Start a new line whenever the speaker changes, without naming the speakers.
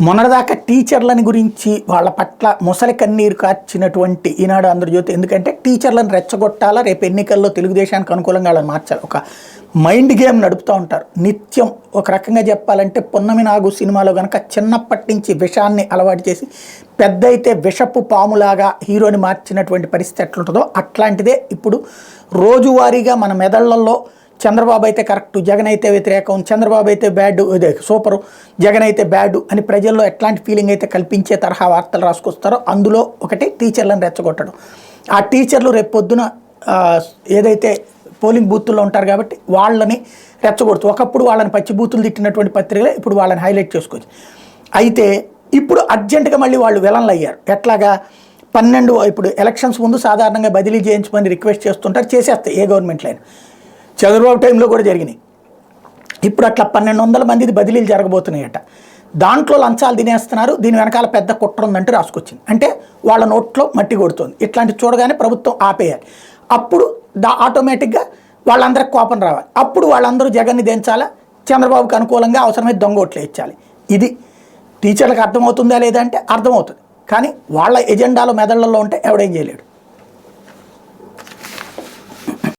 మొన్నటిదాకా టీచర్లని గురించి వాళ్ళ పట్ల ముసలి కన్నీరు కార్చినటువంటి ఈనాడు ఆంధ్రజ్యోతి. ఎందుకంటే టీచర్లను రెచ్చగొట్టాలా, రేపు ఎన్నికల్లో తెలుగుదేశానికి అనుకూలంగా వాళ్ళని మార్చాలి. ఒక మైండ్ గేమ్ నడుపుతూ ఉంటారు నిత్యం. ఒక రకంగా చెప్పాలంటే పున్నమి నాగు సినిమాలో కనుక చిన్నప్పటి నుంచి విషాన్ని అలవాటు చేసి పెద్ద అయితే విషపు పాములాగా హీరోని మార్చినటువంటి పరిస్థితి ఎట్లుంటుందో అట్లాంటిదే ఇప్పుడు రోజువారీగా మన మెదళ్లలో చంద్రబాబు అయితే కరెక్టు, జగన్ అయితే వ్యతిరేకం, చంద్రబాబు అయితే బ్యాడ్, ఇదే సూపరు, జగన్ అయితే బ్యాడ్ అని ప్రజల్లో ఎట్లాంటి ఫీలింగ్ అయితే కల్పించే తరహా వార్తలు రాసుకొస్తారో అందులో ఒకటి టీచర్లను రెచ్చగొట్టడం. ఆ టీచర్లు రేపు పొద్దున ఏదైతే పోలింగ్ బూతుల్లో ఉంటారు కాబట్టి వాళ్ళని రెచ్చగొడుతూ, ఒకప్పుడు వాళ్ళని పచ్చి బూతులు తిట్టినటువంటి పత్రికలే ఇప్పుడు వాళ్ళని హైలైట్ చేసుకోవచ్చు. అయితే ఇప్పుడు అర్జెంటుగా మళ్ళీ వాళ్ళు విలన్లు అయ్యారు. ఎట్లాగా 12 ఇప్పుడు ఎలక్షన్స్ ముందు సాధారణంగా బదిలీ చేయించమని రిక్వెస్ట్ చేస్తుంటారు, చేసేస్తాయి ఏ గవర్నమెంట్ లైన్. చంద్రబాబు టైంలో కూడా జరిగినాయి. ఇప్పుడు అట్లా 1200 మందిది బదిలీలు జరగబోతున్నాయట. దాంట్లో లంచాలు తినేస్తున్నారు, దీని వెనకాల పెద్ద కుట్ర ఉందంటే రాసుకొచ్చింది. అంటే వాళ్ళ నోట్లో మట్టి కొడుతుంది. ఇట్లాంటి చూడగానే ప్రభుత్వం ఆపేయాలి. అప్పుడు ఆటోమేటిక్గా వాళ్ళందరికి కోపం రావాలి. అప్పుడు వాళ్ళందరూ జగన్ని దించాలా, చంద్రబాబుకి అనుకూలంగా అవసరమైతే దొంగ ఓట్లు ఇచ్చాలి. ఇది టీచర్లకు అర్థమవుతుందా లేదా అంటే అర్థమవుతుంది. కానీ వాళ్ళ ఎజెండాలో మెదళ్లలో ఉంటే ఎవడేం చేయలేడు.